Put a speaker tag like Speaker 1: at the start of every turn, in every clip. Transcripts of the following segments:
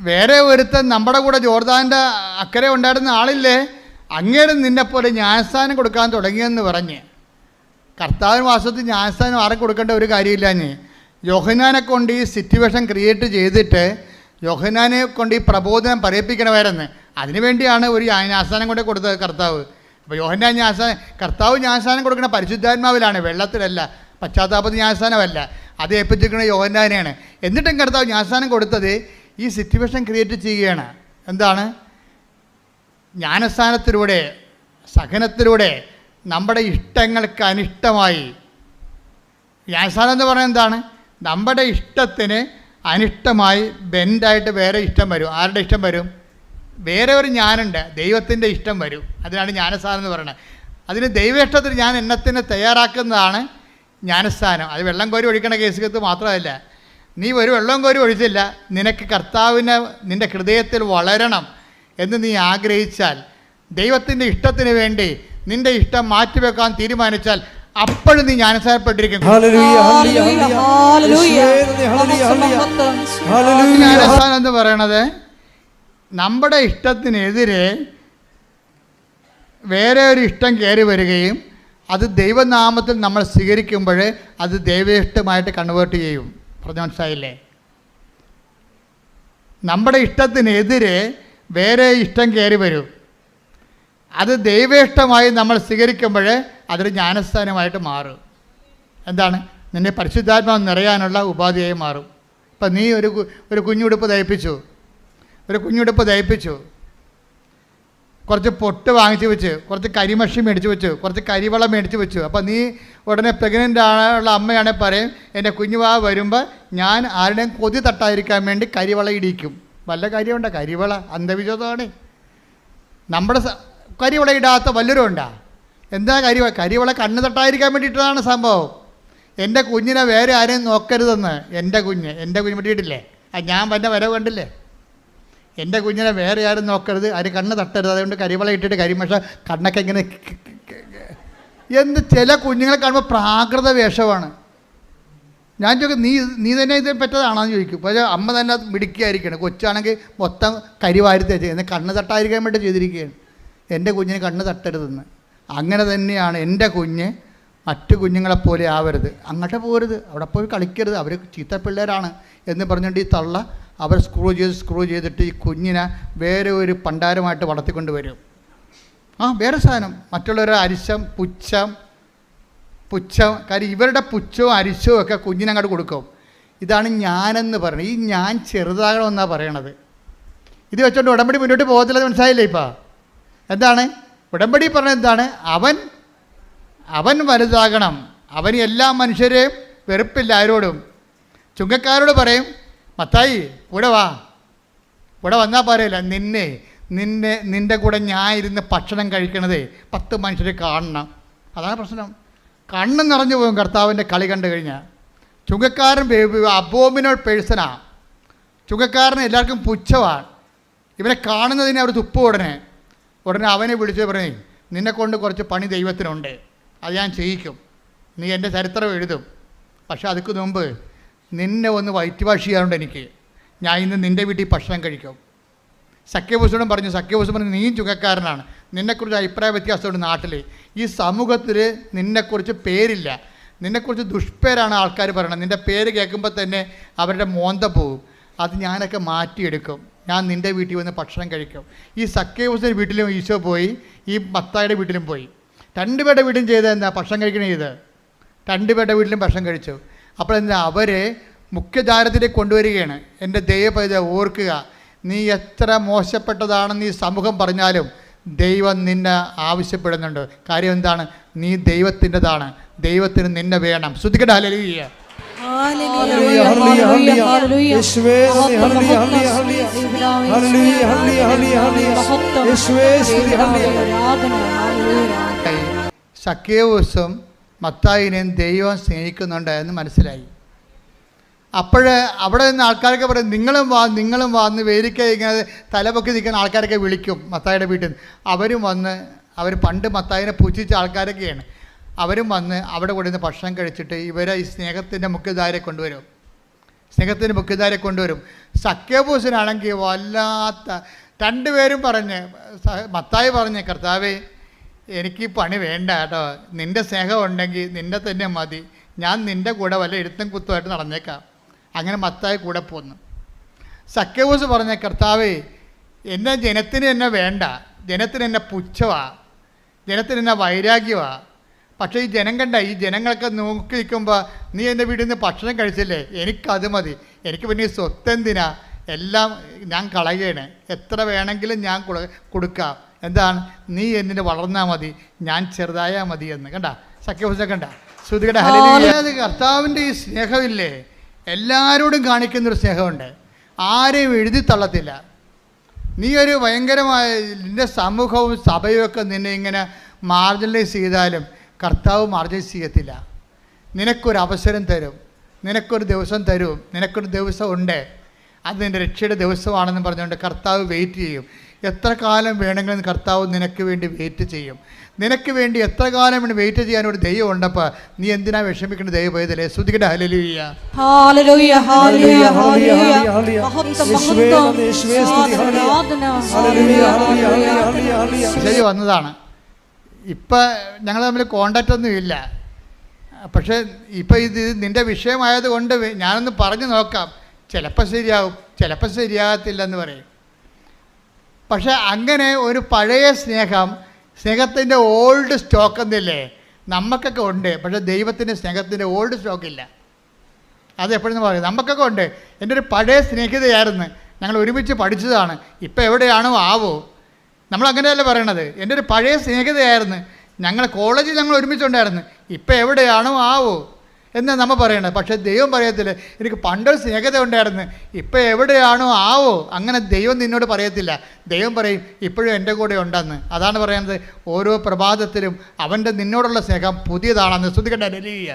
Speaker 1: വേറെ ഒരുത്തൻ നമ്മുടെ കൂടെ ജോർദാൻ്റെ അക്കരെ ഉണ്ടായിരുന്ന ആളില്ലേ, അങ്ങേരും നിന്നെപ്പോലെ ജ്ഞാനസ്ഥാനം കൊടുക്കാൻ തുടങ്ങിയെന്ന് പറഞ്ഞ്. കർത്താവിന് വാസ്തവത്തിൽ ജ്ഞാനസ്ഥാനം ആരെ കൊടുക്കേണ്ട ഒരു കാര്യമില്ലാഞ്ഞ് യോഹന്നാനെ കൊണ്ട് ഈ സിറ്റുവേഷൻ ക്രിയേറ്റ് ചെയ്തിട്ട് യോഹന്നാനെ കൊണ്ട് ഈ പ്രബോധനം പറയിപ്പിക്കണമായിരുന്നു. അതിനുവേണ്ടിയാണ് ഒരു ജ്ഞാനസ്ഥാനം കൊണ്ട് കൊടുത്തത് കർത്താവ്. അപ്പോൾ യോഹന്നാൻ കർത്താവ് ജ്ഞാനസ്ഥാനം കൊടുക്കുന്ന പരിശുദ്ധാത്മാവിലാണ്, വെള്ളത്തിലല്ല, പശ്ചാത്താപത്തിൽ ജ്ഞാനസ്ഥാനമല്ല. അത് ഏൽപ്പിച്ചിരിക്കുന്ന യോഹന്നാനെയാണ്. എന്നിട്ടും കർത്താവ് ജ്ഞാനസ്ഥാനം കൊടുത്തത് ഈ സിറ്റുവേഷൻ ക്രിയേറ്റ് ചെയ്യുകയാണ്. എന്താണ്? ജ്ഞാനസ്ഥാനത്തിലൂടെ, സഹനത്തിലൂടെ നമ്മുടെ ഇഷ്ടങ്ങൾക്ക് അനിഷ്ടമായി. ജ്ഞാനസ്ഥാനം എന്ന് പറയുന്നത് എന്താണ്? നമ്മുടെ ഇഷ്ടത്തിന് അനിഷ്ടമായി ബെൻഡായിട്ട് വേറെ ഇഷ്ടം വരും. ആരുടെ ഇഷ്ടം വരും? വേറെ ഒരു ഞാനുണ്ട്, ദൈവത്തിൻ്റെ ഇഷ്ടം വരും. അതിനാണ് ജ്ഞാനസ്ഥാനം എന്ന് പറയുന്നത്. അതിന് ദൈവ ഇഷ്ടത്തിന് ഞാൻ എണ്ണത്തിന് തയ്യാറാക്കുന്നതാണ് ജ്ഞാനസ്ഥാനം. അത് വെള്ളം കോരി ഒഴിക്കണ കേസുകത്ത് മാത്രമല്ല. നീ ഒരു വെള്ളം കോരി ഒഴിച്ചില്ല, നിനക്ക് കർത്താവിനെ നിൻ്റെ ഹൃദയത്തിൽ വളരണം എന്ന് നീ ആഗ്രഹിച്ചാൽ, ദൈവത്തിൻ്റെ ഇഷ്ടത്തിന് വേണ്ടി നിൻ്റെ ഇഷ്ടം മാറ്റിവെക്കാൻ തീരുമാനിച്ചാൽ അപ്പോഴും നീ ജ്ഞാനസ്ഥാനപ്പെട്ടിരിക്കും. ജ്ഞാനസ്ഥാനം എന്ന് പറയണത് നമ്മുടെ ഇഷ്ടത്തിനെതിരെ വേറെ ഒരു ഇഷ്ടം കയറി വരികയും അത് ദൈവനാമത്തിൽ നമ്മൾ സ്വീകരിക്കുമ്പോൾ അത് ദൈവേഷ്ടമായിട്ട് കൺവേർട്ട് ചെയ്യും. പറഞ്ഞ മനസ്സിലായില്ലേ? നമ്മുടെ ഇഷ്ടത്തിനെതിരെ വേറെ ഇഷ്ടം കയറി വരും, അത് ദൈവേഷ്ടമായി നമ്മൾ സ്വീകരിക്കുമ്പോൾ അതൊരു ജ്ഞാനസ്ഥാനമായിട്ട് മാറും. എന്താണ്? നിന്നെ പരിശുദ്ധാത്മാവ് നിറയാനുള്ള ഉപാധിയായി മാറും. ഇപ്പം നീ ഒരു കുഞ്ഞുടുപ്പ് തയ്പ്പിച്ചു, കുറച്ച് പൊട്ട് വാങ്ങിച്ച് വെച്ച്, കുറച്ച് കരിമഷി മേടിച്ച് വെച്ചു, കുറച്ച് കരിവളം മേടിച്ച് വെച്ചു. അപ്പോൾ നീ ഉടനെ പ്രഗ്നൻ്റ് ആണുള്ള അമ്മയാണെങ്കിൽ പറയും, എൻ്റെ കുഞ്ഞുവാ വരുമ്പോൾ ഞാൻ ആരുടെയും കൊതി തട്ടാതിരിക്കാൻ വേണ്ടി കരിവള ഇടിക്കും. വല്ല കാര്യമുണ്ടോ? കരിവള അന്ധവിശ്വാസമാണ്. നമ്മുടെ കരിവള ഇടാത്ത വല്ലവരും ഉണ്ടാ? എന്താ കരിവള കണ്ണ് തട്ടാതിരിക്കാൻ വേണ്ടിയിട്ടതാണ് സംഭവം. എൻ്റെ കുഞ്ഞിനെ വേറെ ആരെയും നോക്കരുതെന്ന്. എൻ്റെ കുഞ്ഞ് പറ്റിയിട്ടില്ലേ? ഞാൻ എൻ്റെ വരവ് കണ്ടില്ലേ? എൻ്റെ കുഞ്ഞിനെ വേറെ ആരും നോക്കരുത്, ആരും കണ്ണ് തട്ടരുത്. അതുകൊണ്ട് കരിവള ഇട്ടിട്ട് കരിമഷ കണ്ണൊക്കെ ഇങ്ങനെ ചില കുഞ്ഞുങ്ങളെ കാണുമ്പോൾ പ്രാകൃത വേഷമാണ്. ഞാൻ ചോദിക്കും, നീ തന്നെ ഇത് പറ്റതാണെന്ന് ചോദിക്കും. പക്ഷേ അമ്മ തന്നെ അത് മിടുക്കിയായിരിക്കണം. കൊച്ചാണെങ്കിൽ മൊത്തം കരിവാരി തേച്ച് എന്ന് കണ്ണ് തട്ടാതിരിക്കാൻ വേണ്ടി ചെയ്തിരിക്കുകയാണ്. എൻ്റെ കുഞ്ഞിന് കണ്ണ് തട്ടരുതെന്ന്. അങ്ങനെ തന്നെയാണ് എൻ്റെ കുഞ്ഞ് മറ്റു കുഞ്ഞുങ്ങളെപ്പോലെ ആവരുത്, അങ്ങോട്ട് പോകരുത്, അവിടെ പോയി കളിക്കരുത്, അവർ ചീത്ത പിള്ളേരാണ് എന്ന് പറഞ്ഞുകൊണ്ട് ഈ തള്ള അവർ സ്ക്രൂ ചെയ്തിട്ട് ഈ കുഞ്ഞിനെ വേറെ ഒരു പണ്ടാരമായിട്ട് വളർത്തിക്കൊണ്ട് വരും. വേറെ സാധനം, മറ്റുള്ളവരുടെ അരിശം, പുച്ഛം. കാര്യം ഇവരുടെ പുച്ഛവും അരിശവും ഒക്കെ കുഞ്ഞിനങ്ങോട്ട് കൊടുക്കും. ഇതാണ് ഞാനെന്ന് പറയുന്നത്. ഈ ഞാൻ ചെറുതാകണമെന്നാണ് പറയണത്. ഇത് വെച്ചോണ്ട് ഉടമ്പടി മുന്നോട്ട് പോകത്തില്ല. മനസ്സിലായില്ലേ? ഇപ്പം എന്താണ് ഉടമ്പടി പറഞ്ഞത്? എന്താണ്? അവൻ വലുതാകണം. അവന് എല്ലാ മനുഷ്യരെയും വെറുപ്പില്ല. ആരോടും ചുങ്കക്കാരോട് പറയും, മത്തായി ഇവിടെ വന്നാൽ പറയില്ല, നിൻ്റെ കൂടെ ഞാൻ ഇരുന്ന് ഭക്ഷണം കഴിക്കണതേ 10 മനുഷ്യരെ കാണണം. അതാണ് പ്രശ്നം. കണ്ണ് നിറഞ്ഞു പോകും കർത്താവിൻ്റെ കളി കണ്ടു കഴിഞ്ഞാൽ. ചുങ്കക്കാരൻ അബോമിനൽ പേഴ്സണാണ്. ചുങ്കക്കാരന് എല്ലാവർക്കും പുച്ഛമാണ്. ഇവനെ കാണുന്നതിന് അവർ തുപ്പും. ഉടനെ അവനെ വിളിച്ച് പറയും, നിന്നെക്കൊണ്ട് കുറച്ച് പണി ദൈവത്തിനുണ്ട്, അത് ഞാൻ ചെയ്യിക്കും, നീ എൻ്റെ ചരിത്രം എഴുതും. പക്ഷേ അതിക്ക് മുമ്പ് നിന്നെ ഒന്ന് വയറ്റ് വാഷ് ചെയ്യാറുണ്ട് എനിക്ക്. ഞാൻ ഇന്ന് നിൻ്റെ വീട്ടിൽ ഭക്ഷണം കഴിക്കും. സഖ്യഭൂഷണം പറഞ്ഞു, നീ ചുങ്കക്കാരനാണ്, നിന്നെക്കുറിച്ച് അഭിപ്രായ വ്യത്യാസമുണ്ട് നാട്ടിൽ. ഈ സമൂഹത്തിൽ നിന്നെക്കുറിച്ച് പേരില്ല, നിന്നെക്കുറിച്ച് ദുഷ്പേരാണ് ആൾക്കാർ പറയണത്. നിൻ്റെ പേര് കേൾക്കുമ്പോൾ തന്നെ അവരുടെ മോന്ത പോവും. അത് ഞാനൊക്കെ മാറ്റിയെടുക്കും. ഞാൻ നിൻ്റെ വീട്ടിൽ വന്ന് ഭക്ഷണം കഴിക്കും. ഈ സഖ്യഭൂഷൻ്റെ വീട്ടിലും ഈശോ പോയി, ഈ മത്തായിയുടെ വീട്ടിലും പോയി. 2 പേരുടെ വീട്ടിലും ചെയ്തത് എന്താ? ഭക്ഷണം കഴിക്കണേ ചെയ്ത് 2 പേരുടെ വീട്ടിലും ഭക്ഷണം കഴിച്ചു. അപ്പോൾ എന്താ? അവരെ മുഖ്യധാരത്തിലേക്ക് കൊണ്ടുവരികയാണ്. എൻ്റെ ദൈവപൈതൽ ഓർക്കുക, നീ എത്ര മോശപ്പെട്ടതാണെന്ന് ഈ സമൂഹം പറഞ്ഞാലും ദൈവം നിന്നെ ആവശ്യപ്പെടുന്നുണ്ട്. കാര്യം എന്താണ്? നീ ദൈവത്തിൻ്റെതാണ്, ദൈവത്തിന് നിന്നെ വേണം. ശ്രുതിക്കട്ടെ ഹല്ലേലൂയ. സഖ്യേവൂസും മത്തായിനെയും ദൈവം സ്നേഹിക്കുന്നുണ്ട് എന്ന് മനസ്സിലായി. അപ്പോൾ അവിടെ നിന്ന് ആൾക്കാരൊക്കെ പറയും, നിങ്ങളും വാ എന്ന് വേദിക്ക ഇങ്ങനെ തലപൊക്കി നിൽക്കുന്ന ആൾക്കാരൊക്കെ വിളിക്കും മത്തായിയുടെ വീട്ടിൽ നിന്ന്. അവരും വന്ന്, അവർ പണ്ട് മത്തായിനെ പുച്ഛിച്ച ആൾക്കാരൊക്കെയാണ്. അവരും വന്ന് അവിടെ കൂടെ നിന്ന് ഭക്ഷണം കഴിച്ചിട്ട് ഇവരെ ഈ സ്നേഹത്തിൻ്റെ മുഖ്യധാരയെ കൊണ്ടുവരും. സ്നേഹത്തിന് മുഖ്യധാരെ കൊണ്ടുവരും. സക്കേബൂസിനാണെങ്കിൽ വല്ലാത്ത, രണ്ടുപേരും പറഞ്ഞ്, മത്തായി പറഞ്ഞ്, കർത്താവേ എനിക്ക് പണി വേണ്ട കേട്ടോ, നിൻ്റെ സ്നേഹം ഉണ്ടെങ്കിൽ നിൻ്റെ തന്നെ മതി, ഞാൻ നിൻ്റെ കൂടെ വല്ല എഴുത്തും കുത്തുമായിട്ട് നടന്നേക്കാം. അങ്ങനെ മത്തായി കൂടെ പോന്നു. സക്കേബൂസ് പറഞ്ഞ, കർത്താവേ എന്നെ ജനത്തിന് എന്നെ വേണ്ട, ജനത്തിന് എന്നെ പുച്ഛമാണ്, ജനത്തിന് എന്നെ വൈരാഗ്യമാണ്. പക്ഷേ ഈ ജനം കണ്ട, ഈ ജനങ്ങളൊക്കെ നോക്കി നിൽക്കുമ്പോൾ നീ എൻ്റെ വീട്ടിൽ നിന്ന് ഭക്ഷണം കഴിച്ചില്ലേ, എനിക്കത് മതി, എനിക്ക് പിന്നെ ഈ സ്വത്ത് എന്തിനാ, എല്ലാം ഞാൻ കളയുകയാണ്, എത്ര വേണമെങ്കിലും ഞാൻ കൊടുക്കാം, എന്താണ് നീ എന്നിനെ വളർന്നാൽ മതി, ഞാൻ ചെറുതായാൽ മതി എന്ന്. കണ്ട സഖ്യപുസ്തകം കണ്ട ശ്രുതികട ഹല്ലേലൂയ. കർത്താവിൻ്റെ ഈ സ്നേഹമില്ലേ, എല്ലാവരോടും കാണിക്കുന്നൊരു സ്നേഹമുണ്ട്, ആരെയും എഴുതി തള്ളത്തില്ല. നീ ഒരു ഭയങ്കരമായ നിൻ്റെ സമൂഹവും സഭയും ഒക്കെ നിന്നെ ഇങ്ങനെ മാർജിനലൈസ് ചെയ്താലും കർത്താവ് മാർജിനലൈസ് ചെയ്യത്തില്ല. നിനക്കൊരു അവസരം തരും, നിനക്കൊരു ദിവസം തരും, നിനക്കൊരു ദിവസം ഉണ്ട്, അത് നിൻ്റെ രക്ഷയുടെ ദിവസമാണെന്ന് പറഞ്ഞുകൊണ്ട് കർത്താവ് വെയിറ്റ് ചെയ്യും. എത്ര കാലം വേണമെങ്കിലും കർത്താവ് നിനക്ക് വേണ്ടി വെയിറ്റ് ചെയ്യും. നിനക്ക് വേണ്ടി എത്ര കാലം വേണ്ടി വെയിറ്റ് ചെയ്യാനൊരു ദൈവം ഉണ്ടപ്പോൾ നീ എന്തിനാ വിഷമിക്കേണ്ട? ദൈവം പോയതല്ലേ. ശ്രുതികട ഹല്ലേലൂയ.
Speaker 2: ഹല്ലേലൂയ ഹല്ലേലൂയ ഹല്ലേലൂയ.
Speaker 1: ശരി വന്നതാണ്. ഇപ്പം ഞങ്ങൾ തമ്മിൽ കോണ്ടാക്റ്റ് ഒന്നും ഇല്ല, പക്ഷേ ഇപ്പം ഇത് നിൻ്റെ വിഷയമായത് കൊണ്ട് ഞാനൊന്ന് പറഞ്ഞു നോക്കാം, ചിലപ്പോൾ ശരിയാവും, ചിലപ്പോൾ ശരിയാകത്തില്ലെന്ന് പറയും. പക്ഷേ അങ്ങനെ ഒരു പഴയ സ്നേഹത്തിൻ്റെ ഓൾഡ് സ്റ്റോക്ക് എന്നില്ലേ നമുക്കൊക്കെ ഉണ്ട്. പക്ഷേ ദൈവത്തിൻ്റെ സ്നേഹത്തിൻ്റെ ഓൾഡ് സ്റ്റോക്കില്ല. അത് എപ്പോഴെന്ന് പറയും, നമുക്കൊക്കെ ഉണ്ട്. എൻ്റെ ഒരു പഴയ സ്നേഹിതയായിരുന്നു, ഞങ്ങൾ ഒരുമിച്ച് പഠിച്ചതാണ്, ഇപ്പം എവിടെയാണോ ആവോ. നമ്മളങ്ങനെയല്ല പറയണത്. എൻ്റെ ഒരു പഴയ സ്നേഹിതയായിരുന്നു, ഞങ്ങൾ കോളേജിൽ ഞങ്ങൾ ഒരുമിച്ചുണ്ടായിരുന്നു, ഇപ്പം എവിടെയാണോ ആവോ എന്നാണ് നമ്മൾ പറയണത്. പക്ഷേ ദൈവം പറയത്തില്ല, എനിക്ക് പണ്ടൊരു സ്നേഹിത ഉണ്ടായിരുന്നു, ഇപ്പം എവിടെയാണോ ആവോ. അങ്ങനെ ദൈവം നിന്നോട് പറയത്തില്ല. ദൈവം പറയും ഇപ്പോഴും എൻ്റെ കൂടെ ഉണ്ടെന്ന്. അതാണ് പറയുന്നത്, ഓരോ പ്രഭാതത്തിലും അവൻ്റെ നിന്നോടുള്ള സ്നേഹം പുതിയതാണെന്ന്. ശ്രുതികട ഹല്ലേലൂയ.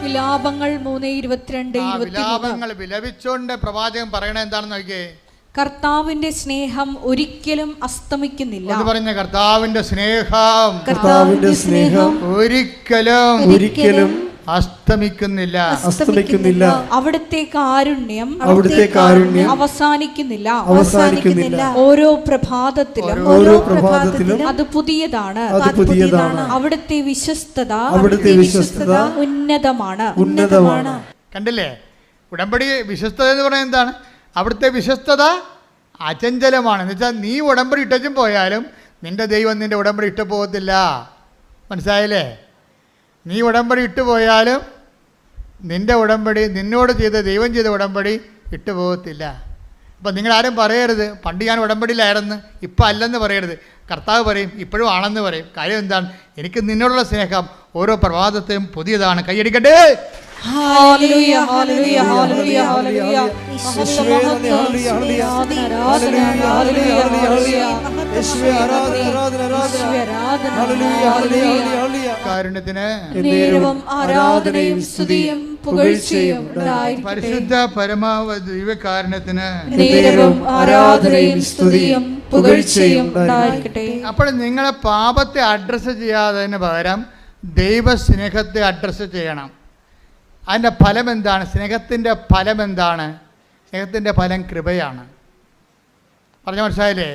Speaker 2: വിലാപങ്ങൾ 3:22.
Speaker 1: വിലാപങ്ങൾ വിലപിച്ചുകൊണ്ട് പ്രവാചകൻ പറയണത് എന്താണെന്ന് നോക്കിയേ,
Speaker 2: കർത്താവിന്റെ സ്നേഹം ഒരിക്കലും അസ്തമിക്കുന്നില്ല.
Speaker 1: പറഞ്ഞ കർത്താവിന്റെ സ്നേഹം ഒരിക്കലും അസ്തമിക്കുന്നില്ല.
Speaker 2: അവിടുത്തെ കാരുണ്യം അവസാനിക്കുന്നില്ല. ഓരോ പ്രഭാതത്തിലും അത് പുതിയതാണ്. അവിടുത്തെ വിശ്വസ്തത ഉന്നതമാണ്.
Speaker 1: കണ്ടില്ലേ, ഉടമ്പടി വിശ്വസ്തത എന്ന് പറയുന്നത് എന്താണ്? അവിടുത്തെ വിശ്വസ്തത അചഞ്ചലമാണ്. എന്ന് വെച്ചാൽ നീ ഉടമ്പടി ഇട്ടും പോയാലും നിൻ്റെ ദൈവം നിൻ്റെ ഉടമ്പടി ഇട്ട് പോകത്തില്ല. മനസ്സിലായില്ലേ? നീ ഉടമ്പടി ഇട്ട് പോയാലും നിൻ്റെ ഉടമ്പടി, നിന്നോട് ചെയ്ത ദൈവം ചെയ്ത ഉടമ്പടി ഇട്ട് പോകത്തില്ല. അപ്പം നിങ്ങളാരും പറയരുത് പണ്ട് ഞാൻ ഉടമ്പടിയിലായിരുന്നു ഇപ്പം അല്ലെന്ന് പറയരുത്. കർത്താവ് പറയും ഇപ്പോഴും ആണെന്ന് പറയും. കാര്യം എന്താണ്? എനിക്ക് നിന്നോടുള്ള സ്നേഹം ഓരോ പ്രഭാതത്തെയും പുതിയതാണ്. കൈയടിക്കട്ടെ.
Speaker 2: ഹല്ലേലൂയ ഹല്ലേലൂയ ഹല്ലേലൂയ ഹല്ലേലൂയ.
Speaker 1: കാരുണ്യത്തിന്
Speaker 2: നേരവും ആരാധനയും സ്തുതിയും പുകഴ്ചയും ഉണ്ടായിരിക്കട്ടെ.
Speaker 1: പരിശുദ്ധ പരമാവധി ദൈവകാരുണ്യത്തിന്
Speaker 2: നേരവും ആരാധനയും സ്തുതിയും പുകഴ്ചയും ഉണ്ടായിരിക്കട്ടെ.
Speaker 1: അപ്പോൾ നിങ്ങളെ പാപത്തെ അഡ്രസ്സ് ചെയ്യാത്തതിന് പകരം ദൈവസ്നേഹത്തെ അഡ്രസ്സ് ചെയ്യണം. അതിൻ്റെ ഫലം എന്താണ്? സ്നേഹത്തിൻ്റെ ഫലം എന്താണ്? സ്നേഹത്തിൻ്റെ ഫലം കൃപയാണ്. പറഞ്ഞ മനസ്സിലായില്ലേ?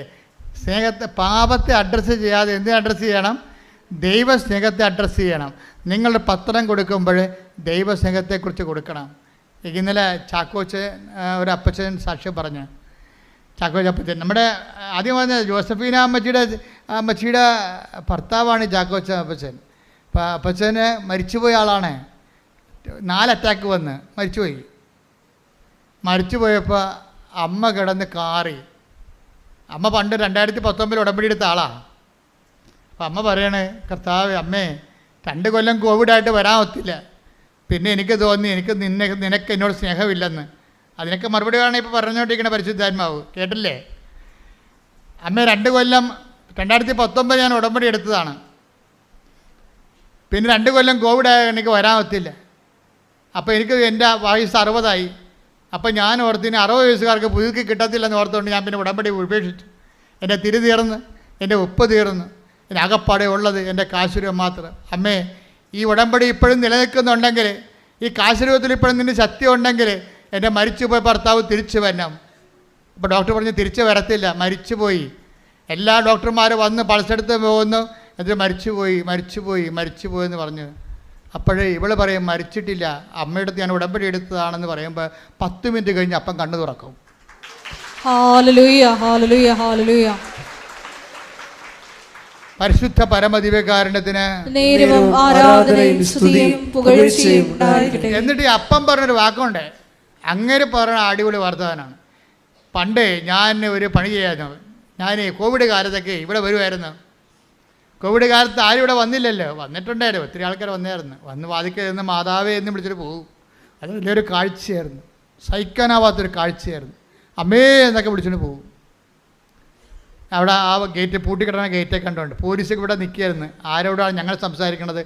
Speaker 1: പാപത്തെ അഡ്രസ്സ് ചെയ്യാതെ എന്തിനെ അഡ്രസ്സ് ചെയ്യണം? ദൈവസ്നേഹത്തെ അഡ്രസ്സ് ചെയ്യണം. നിങ്ങളുടെ പത്രം കൊടുക്കുമ്പോൾ ദൈവസ്നേഹത്തെക്കുറിച്ച് കൊടുക്കണം. ഇന്നലെ ചാക്കോച്ച് ഒരു അപ്പച്ചൻ സാക്ഷ്യം പറഞ്ഞു. ചാക്കോച്ച് അപ്പച്ചൻ നമ്മുടെ ആദ്യം പറഞ്ഞ ജോസഫീന അമ്മച്ചിയുടെ ഭർത്താവാണ് ചാക്കോച്ച അപ്പച്ചൻ. അപ്പം അപ്പച്ചന് മരിച്ചുപോയ ആളാണ്. 4 അറ്റാക്ക് വന്ന് മരിച്ചുപോയപ്പോൾ അമ്മ കിടന്ന് കാറി. അമ്മ പണ്ട് 2019 ഉടമ്പടി എടുത്ത ആളാണ്. അപ്പം അമ്മ പറയണേ, കർത്താവ് അമ്മേ 2 കൊല്ലം കോവിഡായിട്ട് വരാൻ ഒത്തില്ല, പിന്നെ എനിക്ക് തോന്നി നിനക്ക് എന്നോട് സ്നേഹമില്ലെന്ന്. അതിനൊക്കെ മറുപടി വേണം ഇപ്പോൾ പറഞ്ഞുകൊണ്ടിരിക്കുന്ന പരിശുദ്ധാത്മാവ്. കേട്ടില്ലേ? അമ്മ 2 കൊല്ലം 2019 ഞാൻ ഉടമ്പടി എടുത്തതാണ്, പിന്നെ 2 കൊല്ലം കോവിഡായ എനിക്ക് വരാൻ ഒത്തില്ല. അപ്പോൾ എനിക്ക് എൻ്റെ വയസ്സ് 60 അപ്പോൾ ഞാൻ ഓർത്തിന് 60 വയസ്സുകാർക്ക് പുതുക്കി കിട്ടത്തില്ലെന്ന് ഓർത്തുകൊണ്ട് ഞാൻ പിന്നെ ഉടമ്പടി ഉപേക്ഷിച്ചു. എൻ്റെ തിരി തീർന്ന്, എൻ്റെ ഉപ്പ് തീർന്ന്, എൻ്റെ അകപ്പാടെ ഉള്ളത് എൻ്റെ കാശുരം മാത്രം. അമ്മേ, ഈ ഉടമ്പടി ഇപ്പോഴും നിലനിൽക്കുന്നുണ്ടെങ്കിൽ ഈ കാശുരൂപത്തിൽ ഇപ്പോഴും നിന്റെ ശക്തി ഉണ്ടെങ്കിൽ എൻ്റെ മരിച്ചുപോയ ഭർത്താവ് തിരിച്ചു വരണം. അപ്പോൾ ഡോക്ടർ പറഞ്ഞ് തിരിച്ചു വരത്തില്ല, മരിച്ചുപോയി. എല്ലാ ഡോക്ടർമാരും വന്ന് പൾസെടുത്ത് പോകുന്നു, എന്നിട്ട് മരിച്ചുപോയി എന്ന് പറഞ്ഞു. അപ്പോഴേ ഇവൾ പറയും മരിച്ചിട്ടില്ല, അമ്മയുടെ അടുത്ത് ഞാൻ ഉടമ്പടി എടുത്തതാണെന്ന് പറയുമ്പോൾ 10 മിനിറ്റ് കഴിഞ്ഞ് അപ്പം കണ്ണു തുറക്കും.
Speaker 2: ഹല്ലേലൂയ, ഹല്ലേലൂയ, ഹല്ലേലൂയ.
Speaker 1: പരിശുദ്ധ പരമദിവ്യകാരുണ്യത്തിന്
Speaker 2: നേരവും ആരാധനയും സ്തുതിയും പുകഴ്ചയും ഉണ്ടായിരിക്കട്ടെ.
Speaker 1: എന്നിട്ട് ഈ അപ്പം പറഞ്ഞൊരു വാക്കുണ്ട്, അങ്ങനെ പറഞ്ഞ അടിപൊളി വർത്തമാനമാണ്. പണ്ട് ഞാൻ ഒരു പണി ചെയ്യായിരുന്നു. ഞാൻ കോവിഡ് കാലത്തൊക്കെ ഇവിടെ വരുമായിരുന്നു. കോവിഡ് കാലത്ത് ആരും ഇവിടെ വന്നില്ലല്ലോ, വന്നിട്ടുണ്ടായിരുന്നു, ഒത്തിരി ആൾക്കാർ വന്ന് വാതിക്കൽ നിന്ന് മാതാവേ എന്ന് വിളിച്ചിട്ട് പോകും. അത് വലിയൊരു കാഴ്ചയായിരുന്നു, സഹിക്കാനാവാത്തൊരു കാഴ്ചയായിരുന്നു. അമ്മേ എന്നൊക്കെ വിളിച്ചിട്ട് പോകും. അവിടെ ആ ഗേറ്റ് പൂട്ടിക്കിടന്ന ഗേറ്റൊക്കെ കണ്ടുകൊണ്ട് പോലീസൊക്കെ ഇവിടെ നിൽക്കുകയായിരുന്നു. ആരോടാണ് ഞങ്ങൾ സംസാരിക്കണത്?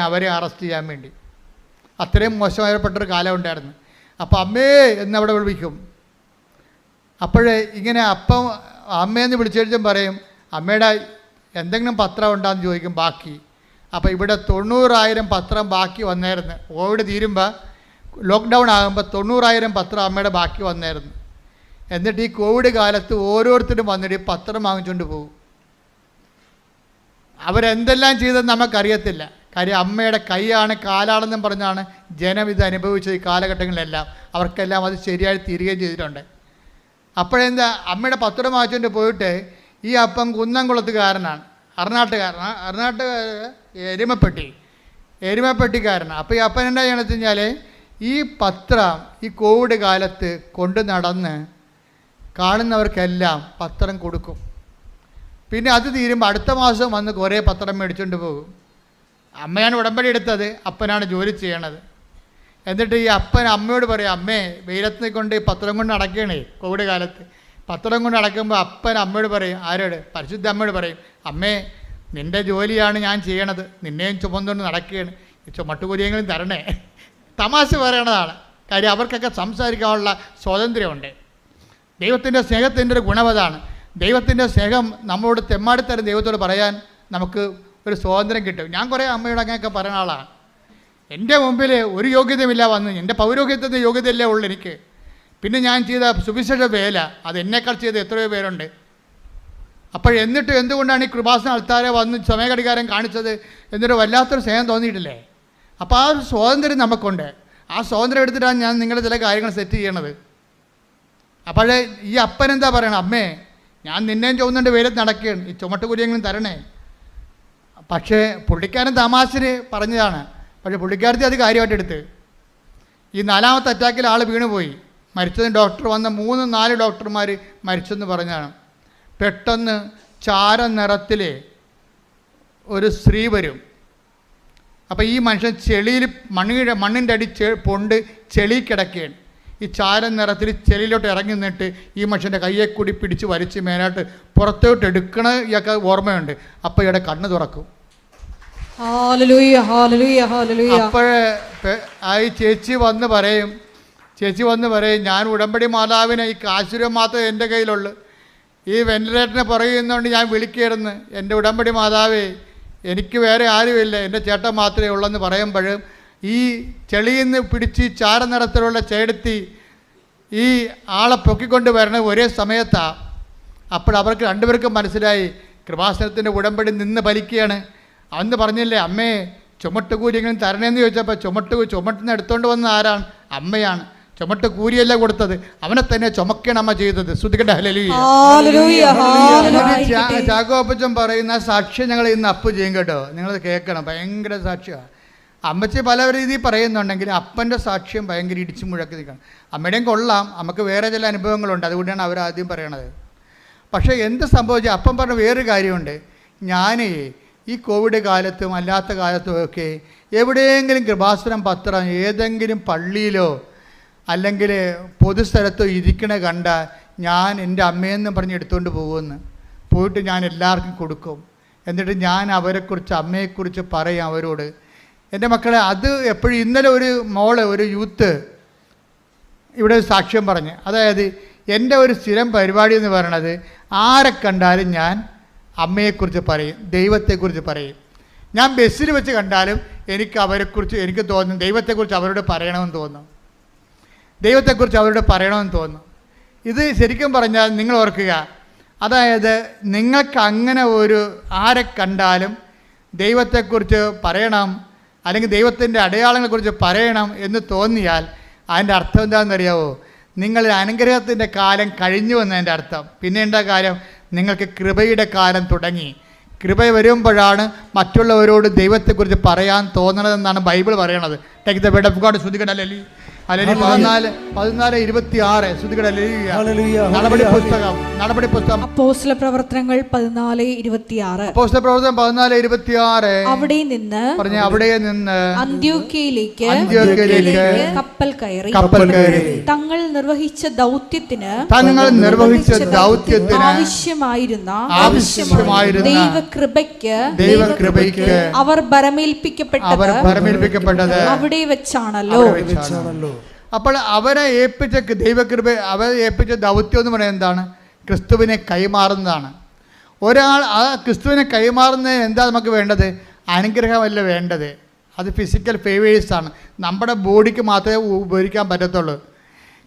Speaker 1: അവരെ അറസ്റ്റ് ചെയ്യാൻ വേണ്ടി. അത്രയും മോശമായപ്പെട്ടൊരു കാലം ഉണ്ടായിരുന്നു. അപ്പോൾ അമ്മേ എന്നവിടെ വിളിക്കും. അപ്പോഴേ ഇങ്ങനെ അപ്പം അമ്മയെന്ന് വിളിച്ചു കഴിഞ്ഞാൽ പറയും അമ്മയുടെ എന്തെങ്കിലും പത്രം ഉണ്ടാകുന്ന ചോദിക്കും ബാക്കി. അപ്പോൾ ഇവിടെ 90,000 പത്രം ബാക്കി വന്നായിരുന്നു. കോവിഡ് തീരുമ്പോൾ ലോക്ക്ഡൗൺ ആകുമ്പോൾ 90,000 പത്രം അമ്മയുടെ ബാക്കി വന്നായിരുന്നു. എന്നിട്ട് ഈ കോവിഡ് കാലത്ത് ഓരോരുത്തരും വന്നിട്ട് ഈ പത്രം വാങ്ങിച്ചുകൊണ്ട് പോകും. അവരെന്തെല്ലാം ചെയ്തെന്ന് നമുക്കറിയത്തില്ല. കാര്യം അമ്മയുടെ കൈയാണ് കാലാണെന്നും പറഞ്ഞാണ് ജനം ഇത് അനുഭവിച്ചത്. ഈ കാലഘട്ടങ്ങളിലെല്ലാം അവർക്കെല്ലാം അത് ശരിയായി തീരുകയും ചെയ്തിട്ടുണ്ട്. അപ്പോഴെന്താ അമ്മയുടെ പത്രം വാങ്ങിച്ചുകൊണ്ട് പോയിട്ട് ഈ അപ്പം കുന്നംകുളത്തുകാരനാണ്, അർണാട്ടുകാരൻ എരുമപ്പെട്ടിക്കാരനാണ്. അപ്പോൾ ഈ അപ്പൻ എന്താ ചെയ്യണമെന്ന് വെച്ച് കഴിഞ്ഞാൽ ഈ പത്രം ഈ കോവിഡ് കാലത്ത് കൊണ്ട് നടന്ന് കാണുന്നവർക്കെല്ലാം പത്രം കൊടുക്കും. പിന്നെ അത് തീരുമ്പോൾ അടുത്ത മാസം വന്ന് കുറേ പത്രം മേടിച്ചുകൊണ്ട് പോകും. അമ്മയാണ് ഉടമ്പടി എടുത്തത്, അപ്പനാണ് ജോലി ചെയ്യണത്. എന്നിട്ട് ഈ അപ്പൻ അമ്മയോട് പറയും അമ്മേ വെയിലത്ത് കൊണ്ട് ഈ പത്രം കൊണ്ട് നടക്കുകയാണേ കോവിഡ് കാലത്ത്. പത്രം കൊണ്ട് നടക്കുമ്പോൾ അപ്പൻ അമ്മയോട് പറയും, ആരോട്? പരിശുദ്ധ അമ്മയോട് പറയും, അമ്മേ നിൻ്റെ ജോലിയാണ് ഞാൻ ചെയ്യണത്, നിന്നെയും ചുമന്നുകൊണ്ട് നടക്കുകയാണ്, ഈ ചുമട്ടുകൂലിയെങ്കിലും തരണേ. തമാശ പറയണതാണ്. കാര്യം അവർക്കൊക്കെ സംസാരിക്കാനുള്ള സ്വാതന്ത്ര്യമുണ്ട്. ദൈവത്തിൻ്റെ സ്നേഹത്തിൻ്റെ ഒരു ഗുണമതാണ്. ദൈവത്തിൻ്റെ സ്നേഹം നമ്മളോട് തെമ്മാടിത്തരം ദൈവത്തോട് പറയാൻ നമുക്ക് ഒരു സ്വാതന്ത്ര്യം കിട്ടും. ഞാൻ കുറേ അമ്മയോട് അങ്ങനെയൊക്കെ പറയുന്ന ആളാണ്. എൻ്റെ മുമ്പിൽ ഒരു യോഗ്യതയുമില്ല വന്ന്, എൻ്റെ പൗരോഹിത്യത്തിൻ്റെ യോഗ്യതയല്ലേ ഉള്ളൂ എനിക്ക്. പിന്നെ ഞാൻ ചെയ്ത സുവിശേഷ വേല അത് എന്നേക്കാൾ ചെയ്ത എത്രയോ പേരുണ്ട്. എന്നിട്ട് എന്തുകൊണ്ടാണ് ഈ കൃപാസന ആൾക്കാരെ വന്ന് സമയഘടികാരം കാണിച്ചത് എന്നൊരു വല്ലാത്തൊരു സ്നേഹം തോന്നിയിട്ടില്ലേ? അപ്പോൾ ആ ഒരു സ്വാതന്ത്ര്യം നമുക്കുണ്ട്. ആ സ്വാതന്ത്ര്യം എടുത്തിട്ടാണ് ഞാൻ നിങ്ങളുടെ ചില കാര്യങ്ങൾ സെറ്റ് ചെയ്യണത്. അപ്പോഴേ ഈ അപ്പൻ എന്താ പറയണം, അമ്മേ ഞാൻ നിന്നെയും ചുമന്നുകൊണ്ട് വെയിലത്ത് നടക്കുകയാണ്, ഈ ചുമട്ടുകൂലിയെങ്കിലും തരണേ. പക്ഷേ പുള്ളിക്കാരൻ തമാശന് പറഞ്ഞതാണ്. പക്ഷേ പുള്ളിക്കാരത്തി അത് കാര്യമായിട്ട് എടുത്ത്. ഈ 4ാമത്തെ അറ്റാക്കിൽ ആൾ വീണുപോയി, മരിച്ചതിന് ഡോക്ടർ വന്ന 3-4 ഡോക്ടർമാർ മരിച്ചെന്ന് പറഞ്ഞാണ്. പെട്ടെന്ന് ചാര നിറത്തിൽ ഒരു സ്ത്രീ വരും. അപ്പോൾ ഈ മനുഷ്യൻ ചെളിയിൽ മണ്ണിൻ്റെ അടി പൊണ്ട് ചെളി കിടക്കുകയാണ്. ഈ ചാര നിറത്തിൽ ചെളിയിലോട്ട് ഇറങ്ങി നിന്നിട്ട് ഈ മനുഷ്യൻ്റെ കയ്യെ കൂടി പിടിച്ച് വലിച്ച് മേലായിട്ട് പുറത്തോട്ട് എടുക്കണ ഇയാൾക്ക് ഓർമ്മയുണ്ട്. അപ്പോൾ ഇയാളുടെ കണ്ണ് തുറക്കും. അപ്പോഴേ ഈ ചേച്ചി വന്ന് പറയും ഞാൻ ഉടമ്പടി മാതാവിനെ ഈ കാശുരം മാത്രമേ എൻ്റെ കയ്യിലുള്ളൂ, ഈ വെന്റിലേറ്ററിനെ പറയുന്നതുകൊണ്ട് ഞാൻ വിളിക്കുകയായിരുന്നു, എൻ്റെ ഉടമ്പടി മാതാവേ എനിക്ക് വേറെ ആരുമില്ല, എൻ്റെ ചേട്ടൻ മാത്രമേ ഉള്ളെന്ന് പറയുമ്പോഴും ഈ ചെളിയിൽ നിന്ന് പിടിച്ച് ചാര നിറത്തിലുള്ള ചേടത്തി ഈ ആളെ പൊക്കിക്കൊണ്ട് വരണത് ഒരേ സമയത്താണ്. അപ്പോൾ അവർക്ക് രണ്ടുപേർക്കും മനസ്സിലായി കൃപാസനത്തിൻ്റെ ഉടമ്പടി നിന്ന് ഫലിക്കുകയാണ്. അന്ന് പറഞ്ഞില്ലേ അമ്മേ ചുമട്ടുകൂലിയെങ്കിലും തരണേന്ന് ചോദിച്ചപ്പോൾ ചുമട്ടിന് എടുത്തുകൊണ്ട് വന്ന ആരാണ്? അമ്മയാണ്. ചുമട്ട് കൂലിയല്ല കൊടുത്തത്, അവനെ തന്നെ ചുമക്കണം അമ്മ ചെയ്തത്. ശ്രുതികട്ടെ ഹല്ലേലൂയ. ചാക്കോപ്പച്ചൻ പറയുന്ന സാക്ഷ്യം ഞങ്ങൾ ഇന്ന് അപ്പ് ചെയ്യും കേട്ടോ, നിങ്ങളത് കേൾക്കണം. ഭയങ്കര സാക്ഷ്യമാണ്. അമ്മച്ചി പല രീതിയിൽ പറയുന്നുണ്ടെങ്കിൽ അപ്പൻ്റെ സാക്ഷ്യം ഭയങ്കര ഇടിച്ചു മുഴക്കി നിൽക്കണം. അമ്മയുടെയും കൊള്ളാം, നമുക്ക് വേറെ ചില അനുഭവങ്ങളുണ്ട്, അതുകൊണ്ടാണ് അവരാദ്യം പറയണത്. പക്ഷേ എന്ത് സംഭവിച്ചാൽ അപ്പം പറഞ്ഞ വേറൊരു കാര്യമുണ്ട്. ഞാൻ ഈ കോവിഡ് കാലത്തും അല്ലാത്ത കാലത്തും ഒക്കെ എവിടെയെങ്കിലും കൃപാസനം പത്രം ഏതെങ്കിലും പള്ളിയിലോ അല്ലെങ്കിൽ പൊതുസ്ഥലത്തോ ഇരിക്കണ കണ്ടാൽ ഞാൻ എൻ്റെ അമ്മയെന്ന് പറഞ്ഞ് എടുത്തുകൊണ്ട് പോകുമെന്ന് പോയിട്ട് ഞാൻ എല്ലാവർക്കും കൊടുക്കും. എന്നിട്ട് ഞാൻ അവരെക്കുറിച്ച് അമ്മയെക്കുറിച്ച് പറയും അവരോട്. എൻ്റെ മക്കളെ അത് എപ്പോഴും ഇന്നലെ ഒരു യൂത്ത് ഇവിടെ സാക്ഷ്യം പറഞ്ഞ്, അതായത് എൻ്റെ ഒരു സ്ഥിരം പരിപാടി എന്ന് പറയണത് ആരെ കണ്ടാലും ഞാൻ അമ്മയെക്കുറിച്ച് പറയും, ദൈവത്തെക്കുറിച്ച് പറയും. ഞാൻ ബസ്സിൽ വെച്ച് കണ്ടാലും എനിക്ക് അവരെക്കുറിച്ച് എനിക്ക് തോന്നും ദൈവത്തെക്കുറിച്ച് അവരോട് പറയണമെന്ന് തോന്നും, ദൈവത്തെക്കുറിച്ച് അവരോട് പറയണമെന്ന് തോന്നും. ഇത് ശരിക്കും പറഞ്ഞാൽ നിങ്ങൾ ഓർക്കുക, അതായത് നിങ്ങൾക്ക് അങ്ങനെ ഒരു ആരെ കണ്ടാലും ദൈവത്തെക്കുറിച്ച് പറയണം അല്ലെങ്കിൽ ദൈവത്തിൻ്റെ അടയാളങ്ങളെക്കുറിച്ച് പറയണം എന്ന് തോന്നിയാൽ അതിൻ്റെ അർത്ഥം എന്താണെന്നറിയാവോ? നിങ്ങൾ അനുഗ്രഹത്തിൻ്റെ കാലം കഴിഞ്ഞു എന്നതിൻ്റെ അർത്ഥം. പിന്നെ എന്താ കാര്യം? നിങ്ങൾക്ക് കൃപയുടെ കാലം തുടങ്ങി. കൃപ വരുമ്പോഴാണ് മറ്റുള്ളവരോട് ദൈവത്തെക്കുറിച്ച് പറയാൻ തോന്നണതെന്നാണ് ബൈബിൾ പറയണത്. Take the word of God. ശ്രുതികട അല്ലെങ്കിൽ 14:26 നടപടി പുസ്തകം
Speaker 2: അപ്പോസ്തല പ്രവർത്തനങ്ങൾ 14:26.
Speaker 1: അപ്പോസ്തല പ്രവർത്തനം 14:26.
Speaker 2: അവിടെ നിന്ന് അന്ത്യോക്യയിലേക്ക് കപ്പൽ കയറി തങ്ങൾ നിർവഹിച്ച ദൗത്യത്തിന് ആവശ്യമായിരുന്ന ദൈവകൃപയ്ക്ക് അവർ ഭരമേൽപ്പിക്കപ്പെട്ടത് അവിടെ വെച്ചാണല്ലോ.
Speaker 1: അപ്പോൾ അവരെ ഏൽപ്പിച്ച ദൗത്യം എന്ന് പറയുന്നത് എന്താണ്? ക്രിസ്തുവിനെ കൈമാറുന്നതാണ്. ഒരാൾ ആ ക്രിസ്തുവിനെ കൈമാറുന്നതിന് എന്താ നമുക്ക് വേണ്ടത്? അനുഗ്രഹമല്ല വേണ്ടത്, അത് ഫിസിക്കൽ ഫേവേഴ്സാണ്. നമ്മുടെ ബോഡിക്ക് മാത്രമേ ഉപകരിക്കാൻ പറ്റത്തുള്ളൂ.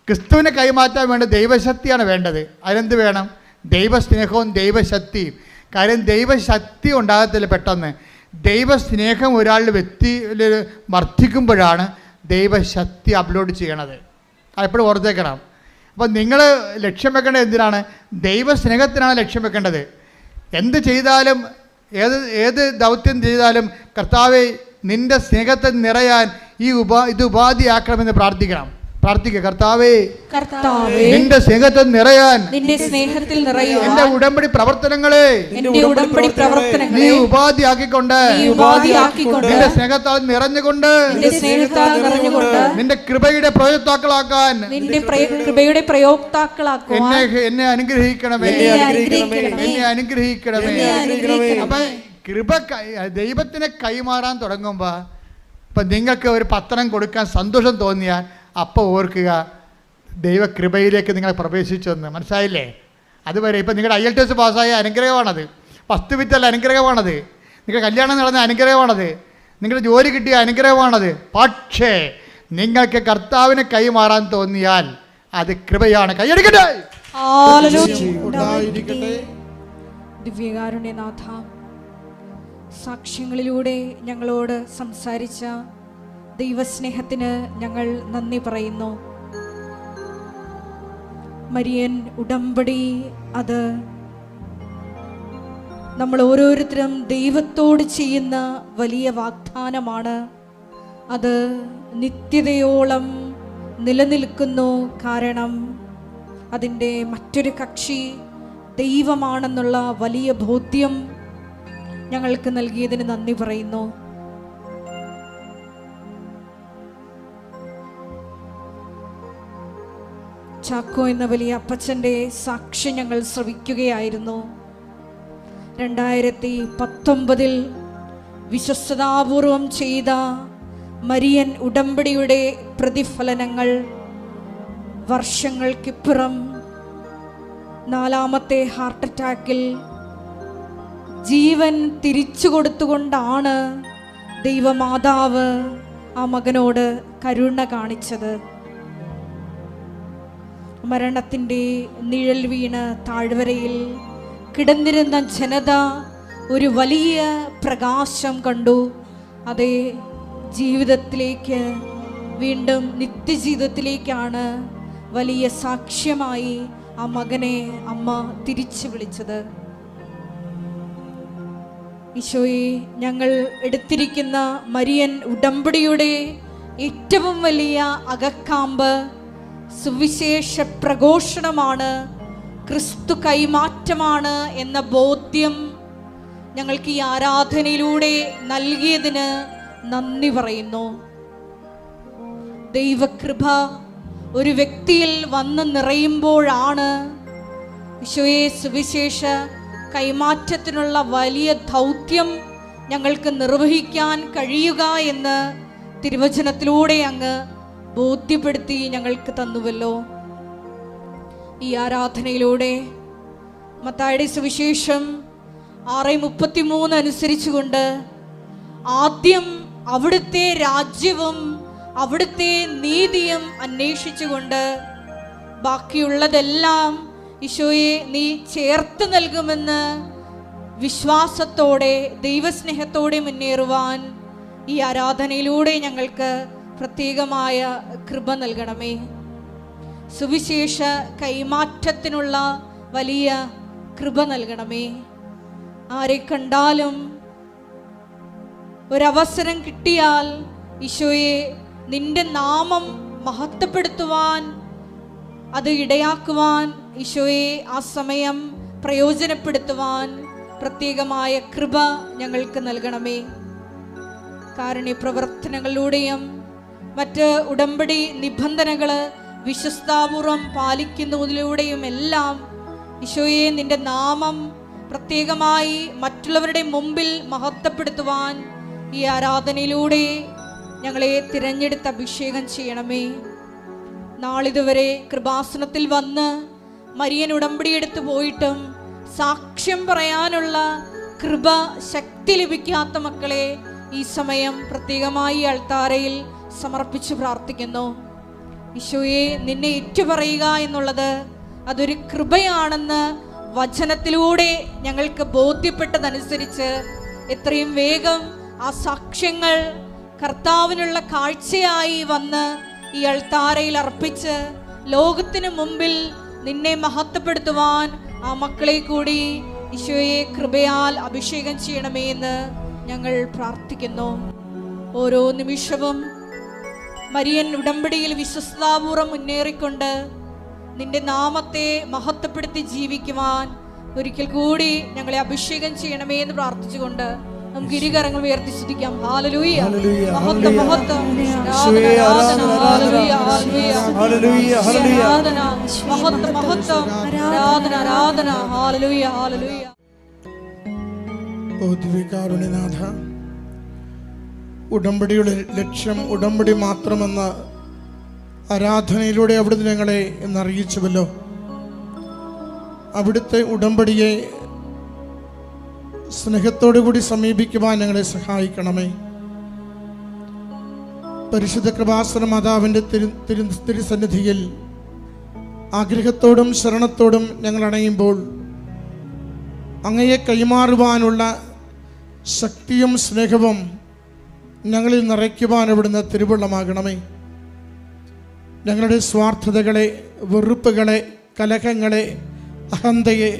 Speaker 1: ക്രിസ്തുവിനെ കൈമാറ്റാൻ വേണ്ട ദൈവശക്തിയാണ് വേണ്ടത്. അതിനെന്ത് വേണം? ദൈവസ്നേഹവും ദൈവശക്തിയും. കാര്യം ദൈവശക്തി ഉണ്ടാകത്തില്ല പെട്ടെന്ന്. ദൈവസ്നേഹം ഒരാളുടെ വ്യക്തിയിൽ വർദ്ധിക്കുമ്പോഴാണ് ദൈവശക്തി അപ്ലോഡ് ചെയ്യണത്. അതെപ്പോഴും ഓർത്തേക്കണം. അപ്പോൾ നിങ്ങൾ ലക്ഷ്യം വെക്കേണ്ടത് എന്തിനാണ്? ദൈവസ്നേഹത്തിനാണ് ലക്ഷ്യം വെക്കേണ്ടത്. എന്ത് ചെയ്താലും ഏത് ദൗത്യം ചെയ്താലും കർത്താവേ നിൻ്റെ സ്നേഹത്തെ നിറയാൻ ഇത് ഉപാധിയാക്കണമെന്ന് പ്രാർത്ഥിക്കണം. കർത്താവേ നിന്റെ സ്നേഹത്തിൽ നിറയാൻ എന്റെ ഉടമ്പടി പ്രവർത്തനങ്ങളെ നീ ഉപാധിയാക്കിക്കൊണ്ട് നിന്റെ സ്നേഹത്താൽ നിറഞ്ഞുകൊണ്ട് നിന്റെ കൃപയുടെ പ്രയോക്താക്കളാക്കാൻ എന്നെ അനുഗ്രഹിക്കണമേ. അപ്പൊ കൃപ ദൈവത്തിനെ കൈമാറാൻ തുടങ്ങുമ്പോൾ ഇപ്പം നിങ്ങൾക്ക് ഒരു പത്രം കൊടുക്കാൻ സന്തോഷം തോന്നിയാൽ അപ്പോൾ ഓർക്കുക ദൈവകൃപയിലേക്ക് നിങ്ങൾ പ്രവേശിച്ചെന്ന്. മനസ്സിലായില്ലേ? അതുവരെ ഇപ്പം നിങ്ങളുടെ IELTS പാസ്സായ അനുഗ്രഹമാണത്, ഫസ്റ്റ് വിറ്റല്ല അനുഗ്രഹമാണത്, നിങ്ങളുടെ കല്യാണം നടന്ന അനുഗ്രഹമാണത്, നിങ്ങളുടെ ജോലി കിട്ടിയ അനുഗ്രഹമാണത്. പക്ഷേ നിങ്ങൾക്ക് കർത്താവിനെ കൈമാറാൻ തോന്നിയാൽ അത് കൃപയാണ്. കൈയടിക്കട്ടെ.
Speaker 2: ദിവ്യകാരുണ്യനാഥ, സാക്ഷ്യങ്ങളിലൂടെ ഞങ്ങളോട് സംസാരിച്ച ദൈവസ്നേഹത്തിന് ഞങ്ങൾ നന്ദി പറയുന്നു. മരിയൻ ഉടമ്പടി അത് നമ്മൾ ഓരോരുത്തരും ദൈവത്തോട് ചെയ്യുന്ന വലിയ വാഗ്ദാനമാണ്. അത് നിത്യതയോളം നിലനിൽക്കുന്നു. കാരണം അതിൻ്റെ മറ്റൊരു കക്ഷി ദൈവമാണെന്നുള്ള വലിയ ബോധ്യം ഞങ്ങൾക്ക് നൽകിയതിന് നന്ദി പറയുന്നു. ചാക്കോ എന്ന വലിയ അപ്പച്ചൻ്റെ സാക്ഷ്യം ഞങ്ങൾ ശ്രവിക്കുകയായിരുന്നു. 2019 വിശ്വസ്തതാപൂർവം ചെയ്ത മരിയൻ ഉടമ്പടിയുടെ പ്രതിഫലനങ്ങൾ വർഷങ്ങൾക്കിപ്പുറം 4ാമത്തെ ഹാർട്ട് അറ്റാക്കിൽ ജീവൻ തിരിച്ചു കൊടുത്തുകൊണ്ടാണ് ദൈവമാതാവ് ആ മകനോട് കരുണ കാണിച്ചത്. മരണത്തിൻ്റെ നിഴൽ വീണ് താഴ്വരയിൽ കിടന്നിരുന്ന ജനത ഒരു വലിയ പ്രകാശം കണ്ടു. അതേ ജീവിതത്തിലേക്ക്, വീണ്ടും നിത്യജീവിതത്തിലേക്കാണ് വലിയ സാക്ഷ്യമായി ആ മകനെ അമ്മ തിരിച്ചു വിളിച്ചത്. ഈശോയെ, ഞങ്ങൾ എടുത്തിരിക്കുന്ന മരിയൻ ഉടമ്പടിയുടെ ഏറ്റവും വലിയ അകക്കാമ്പ് സുവിശേഷ പ്രഘോഷണമാണ്, ക്രിസ്തു കൈമാറ്റമാണ് എന്ന ബോധ്യം ഞങ്ങൾക്ക് ഈ ആരാധനയിലൂടെ നൽകിയതിന് നന്ദി പറയുന്നു. ദൈവകൃപ ഒരു വ്യക്തിയിൽ വന്ന് നിറയുമ്പോഴാണ് ഈശോയെ സുവിശേഷ കൈമാറ്റത്തിനുള്ള വലിയ ദൗത്യം ഞങ്ങൾക്ക് നിർവഹിക്കാൻ കഴിയുക എന്ന് തിരുവചനത്തിലൂടെ അങ്ങ് ബോധ്യപ്പെടുത്തി ഞങ്ങൾക്ക് തന്നുവല്ലോ. ഈ ആരാധനയിലൂടെ മത്തായിയുടെ സുവിശേഷം 6:33 അനുസരിച്ചുകൊണ്ട് ആദ്യം അവിടുത്തെ രാജ്യവും അവിടുത്തെ നീതിയും അന്വേഷിച്ചുകൊണ്ട് ബാക്കിയുള്ളതെല്ലാം ഈശോയെ നീ ചേർത്ത് നൽകുമെന്ന് വിശ്വാസത്തോടെ ദൈവസ്നേഹത്തോടെ മുന്നേറുവാൻ ഈ ആരാധനയിലൂടെ ഞങ്ങൾക്ക് പ്രത്യേകമായ കൃപ നൽകണമേ. സുവിശേഷ കൈമാറ്റത്തിനുള്ള വലിയ കൃപ നൽകണമേ. ആരെ കണ്ടാലും ഒരവസരം കിട്ടിയാൽ ഈശോയെ നിന്റെ നാമം മഹത്വപ്പെടുത്തുവാൻ, അത് ഇടയാക്കുവാൻ ഈശോയെ ആ സമയം പ്രയോജനപ്പെടുത്തുവാൻ പ്രത്യേകമായ കൃപ ഞങ്ങൾക്ക് നൽകണമേ. കാരുണ്യപ്രവർത്തനങ്ങളിലൂടെയും മറ്റ് ഉടമ്പടി നിബന്ധനകൾ വിശ്വസ്താപൂർവം പാലിക്കുന്നതിലൂടെയും എല്ലാം ഈശോയെ നിന്റെ നാമം പ്രത്യേകമായി മറ്റുള്ളവരുടെ മുമ്പിൽ മഹത്വപ്പെടുത്തുവാൻ ഈ ആരാധനയിലൂടെ ഞങ്ങളെ തിരഞ്ഞെടുത്ത് അഭിഷേകം ചെയ്യണമേ. നാളിതുവരെ കൃപാസനത്തിൽ വന്ന് മരിയൻ ഉടമ്പടിയെടുത്ത് പോയിട്ടും സാക്ഷ്യം പറയാനുള്ള കൃപ, ശക്തി ലഭിക്കാത്ത മക്കളെ ഈ സമയം പ്രത്യേകമായി അൾത്താരയിൽ സമർപ്പിച്ച് പ്രാർത്ഥിക്കുന്നു. ഈശോയെ നിന്നെ ഏറ്റുപറയുക എന്നുള്ളത് അതൊരു കൃപയാണെന്ന് വചനത്തിലൂടെ ഞങ്ങൾക്ക് ബോധ്യപ്പെട്ടതനുസരിച്ച് എത്രയും വേഗം ആ സാക്ഷ്യങ്ങൾ കർത്താവിനുള്ള കാഴ്ചയായി വന്ന് ഈ അൾത്താരയിൽ അർപ്പിച്ച് ലോകത്തിന് മുമ്പിൽ നിന്നെ മഹത്വപ്പെടുത്തുവാൻ ആ മക്കളെ കൂടി ഈശോയെ കൃപയാൽ അഭിഷേകം ചെയ്യണമേ എന്ന് ഞങ്ങൾ പ്രാർത്ഥിക്കുന്നു. ഓരോ നിമിഷവും മരിയൻ ഉടമ്പടിയിൽ വിശ്വസ്താപൂർവം മുന്നേറിക്കൊണ്ട് നിന്റെ നാമത്തെ മഹത്വപ്പെടുത്തി ജീവിക്കുവാൻ ഒരിക്കൽ കൂടി ഞങ്ങളെ അഭിഷേകം ചെയ്യണമേ എന്ന് പ്രാർത്ഥിച്ചുകൊണ്ട് നമുക്ക് ഇരുകരങ്ങൾ ഉയർത്തി സ്തുതിക്കാം. ഹല്ലേലൂയ, മഹത്വം, മഹത്വം, ആരാധന, ഹല്ലേലൂയ, ഹല്ലേലൂയ, ആരാധന, മഹത്വം, മഹത്വം, ആരാധന, ആരാധന, ഹല്ലേലൂയ, ഹല്ലേലൂയ.
Speaker 3: ഓ ദിവ്യകാരുണ്യനാഥ, ഉടമ്പടിയുടെ ലക്ഷ്യം ഉടമ്പടി മാത്രമെന്ന ആരാധനയിലൂടെ അവിടുന്ന് ഞങ്ങളെ എന്നറിയിച്ചുവല്ലോ. അവിടുത്തെ ഉടമ്പടിയെ സ്നേഹത്തോടു കൂടി സമീപിക്കുവാൻ ഞങ്ങളെ സഹായിക്കണമേ. പരിശുദ്ധ കൃപാസന മാതാവിൻ്റെ തിരുസന്നിധിയിൽ ആഗ്രഹത്തോടും ശരണത്തോടും ഞങ്ങൾ അണയുമ്പോൾ അങ്ങയെ കൈമാറുവാനുള്ള ശക്തിയും സ്നേഹവും ഞങ്ങളിൽ നിറയ്ക്കുവാൻ അവിടുന്ന് തിരുവുള്ളമാകണമേ. ഞങ്ങളുടെ സ്വാർത്ഥതകളെ, വെറുപ്പുകളെ, കലഹങ്ങളെ, അഹന്തയെ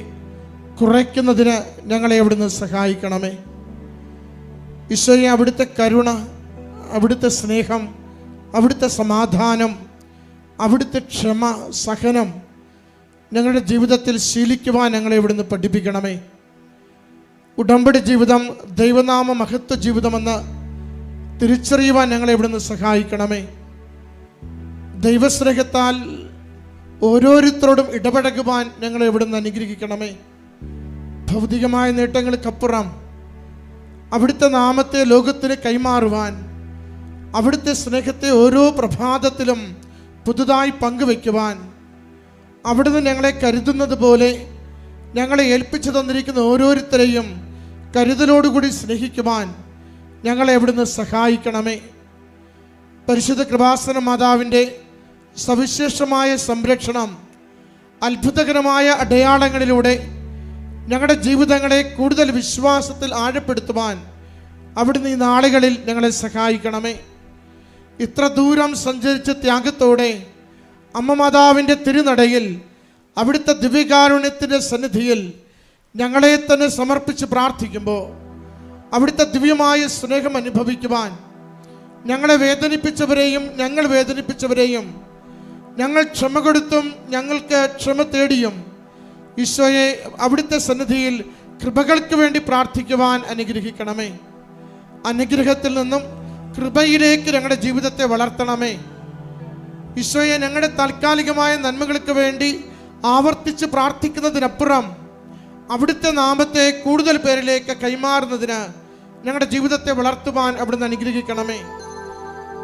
Speaker 3: കുറയ്ക്കുന്നതിന് ഞങ്ങളെ അവിടുന്ന് സഹായിക്കണമേ. ഈശോയെ, അവിടുത്തെ കരുണ, അവിടുത്തെ സ്നേഹം, അവിടുത്തെ സമാധാനം, അവിടുത്തെ ക്ഷമ, സഹനം ഞങ്ങളുടെ ജീവിതത്തിൽ ശീലിക്കുവാൻ ഞങ്ങളെ ഇവിടുന്ന് പഠിപ്പിക്കണമേ. ഉടമ്പടി ജീവിതം ദൈവനാമ മഹത്വ ജീവിതമെന്ന് തിരിച്ചറിയുവാൻ ഞങ്ങളെ ഇവിടുന്ന് സഹായിക്കണമേ. ദൈവസ്നേഹത്താൽ ഓരോരുത്തരോടും ഇടപഴകുവാൻ ഞങ്ങളെ ഇവിടുന്ന് അനുഗ്രഹിക്കണമേ. ഭൗതികമായ നേട്ടങ്ങൾക്കപ്പുറം അവിടുത്തെ നാമത്തെ ലോകത്തിന് കൈമാറുവാൻ, അവിടുത്തെ സ്നേഹത്തെ ഓരോ പ്രഭാതത്തിലും പുതുതായി പങ്കുവയ്ക്കുവാൻ, അവിടുന്ന് ഞങ്ങളെ കരുതുന്നത് പോലെ ഞങ്ങളെ ഏൽപ്പിച്ചു തന്നിരിക്കുന്ന ഓരോരുത്തരെയും കരുതലോടുകൂടി സ്നേഹിക്കുവാൻ ഞങ്ങളെ അവിടുന്ന് സഹായിക്കണമേ. പരിശുദ്ധ കൃപാസന മാതാവിൻ്റെ സവിശേഷമായ സംരക്ഷണം, അത്ഭുതകരമായ അടയാളങ്ങളിലൂടെ ഞങ്ങളുടെ ജീവിതങ്ങളെ കൂടുതൽ വിശ്വാസത്തിൽ ആഴപ്പെടുത്തുവാൻ അവിടുന്ന് ഈ നാളുകളിൽ ഞങ്ങളെ സഹായിക്കണമേ. ഇത്ര ദൂരം സഞ്ചരിച്ച ത്യാഗത്തോടെ അമ്മ മാതാവിൻ്റെ തിരുനടയിൽ അവിടുത്തെ ദിവ്യകാരുണ്യത്തിൻ്റെ സന്നിധിയിൽ ഞങ്ങളെ തന്നെ സമർപ്പിച്ച് പ്രാർത്ഥിക്കുമ്പോൾ അവിടുത്തെ ദിവ്യമായ സ്നേഹം അനുഭവിക്കുവാൻ, ഞങ്ങളെ വേദനിപ്പിച്ചവരെയും ഞങ്ങൾ വേദനിപ്പിച്ചവരെയും ഞങ്ങൾ ക്ഷമ കൊടുത്തും ഞങ്ങൾക്ക് ക്ഷമ തേടിയും ഈശോയെ അവിടുത്തെ സന്നിധിയിൽ കൃപകൾക്ക് വേണ്ടി പ്രാർത്ഥിക്കുവാൻ അനുഗ്രഹിക്കണമേ. അനുഗ്രഹത്തിൽ നിന്നും കൃപയിലേക്ക് ഞങ്ങളുടെ ജീവിതത്തെ വളർത്തണമേ. ഈശോയെ, ഞങ്ങളുടെ താൽക്കാലികമായ നന്മകൾക്ക് വേണ്ടി ആവർത്തിച്ച് പ്രാർത്ഥിക്കുന്നതിനപ്പുറം അവിടുത്തെ നാമത്തെ കൂടുതൽ പേരിലേക്ക് കൈമാറുന്നതിന് ഞങ്ങളുടെ ജീവിതത്തെ വളർത്തുവാൻ അവിടുന്ന് അനുഗ്രഹിക്കണമേ.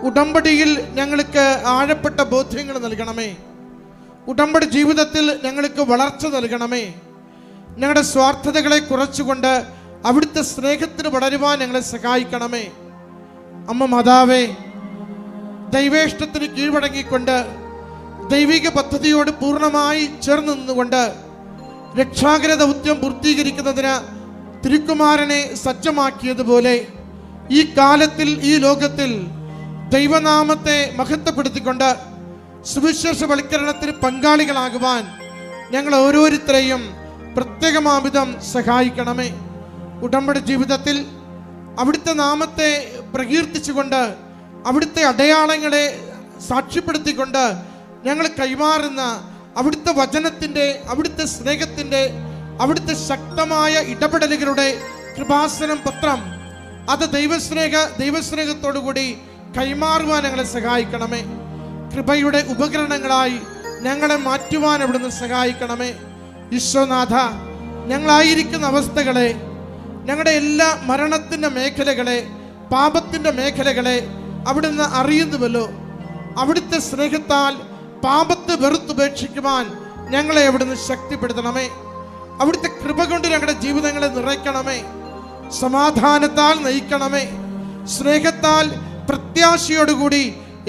Speaker 3: ഉടമ്പടിയിൽ ഞങ്ങൾക്ക് ആഴപ്പെട്ട ബോധ്യങ്ങൾ നൽകണമേ. ഉടമ്പടി ജീവിതത്തിൽ ഞങ്ങൾക്ക് വളർച്ച നൽകണമേ. ഞങ്ങളുടെ സ്വാർത്ഥതകളെ കുറച്ചുകൊണ്ട് അവിടുത്തെ സ്നേഹത്തിന് വളരുവാൻ ഞങ്ങളെ സഹായിക്കണമേ. അമ്മ മാതാവേ, ദൈവേഷ്ടത്തിന് കീഴ്വഴങ്ങിക്കൊണ്ട് ദൈവിക പദ്ധതിയോട് പൂർണ്ണമായി ചേർന്ന് നിന്നുകൊണ്ട് രക്ഷാകര ദൗത്യം പൂർത്തീകരിക്കുന്നതിന് തിരുക്കുമാരനെ സജ്ജമാക്കിയതുപോലെ ഈ കാലത്തിൽ ഈ ലോകത്തിൽ ദൈവനാമത്തെ മഹത്വപ്പെടുത്തിക്കൊണ്ട് സുവിശേഷവൽക്കരണത്തിന് പങ്കാളികളാകുവാൻ ഞങ്ങൾ ഓരോരുത്തരെയും പ്രത്യേകമാവിധം സഹായിക്കണമേ. ഉടമ്പടി ജീവിതത്തിൽ അവിടുത്തെ നാമത്തെ പ്രകീർത്തിച്ചുകൊണ്ട് അവിടുത്തെ അടയാളങ്ങളെ സാക്ഷ്യപ്പെടുത്തിക്കൊണ്ട് ഞങ്ങൾ കൈമാറുന്ന അവിടുത്തെ വചനത്തിൻ്റെ, അവിടുത്തെ സ്നേഹത്തിൻ്റെ, അവിടുത്തെ ശക്തമായ ഇടപെടലുകളുടെ കൃപാസനം പത്രം അത് ദൈവസ്നേഹത്തോടുകൂടി കൈമാറുവാൻ ഞങ്ങളെ സഹായിക്കണമേ. കൃപയുടെ ഉപകരണങ്ങളായി ഞങ്ങളെ മാറ്റുവാൻ അവിടുന്ന് സഹായിക്കണമേ. ഈശോനാഥ, ഞങ്ങളായിരിക്കുന്ന അവസ്ഥകളെ, ഞങ്ങളുടെ എല്ലാ മരണത്തിൻ്റെ മേഖലകളെ, പാപത്തിൻ്റെ മേഖലകളെ അവിടുന്ന് അറിയുന്നുവല്ലോ. അവിടുത്തെ സ്നേഹത്താൽ പാപത്തെ വെറുത്തുപേക്ഷിക്കുവാൻ ഞങ്ങളെ അവിടുന്ന് ശക്തിപ്പെടുത്തണമേ. അവിടുത്തെ കൃപ കൊണ്ട് ഞങ്ങളുടെ ജീവിതങ്ങളെ നിറയ്ക്കണമേ. സമാധാനത്താൽ നയിക്കണമേ. സ്നേഹത്താൽ പ്രത്യാശയോടുകൂടി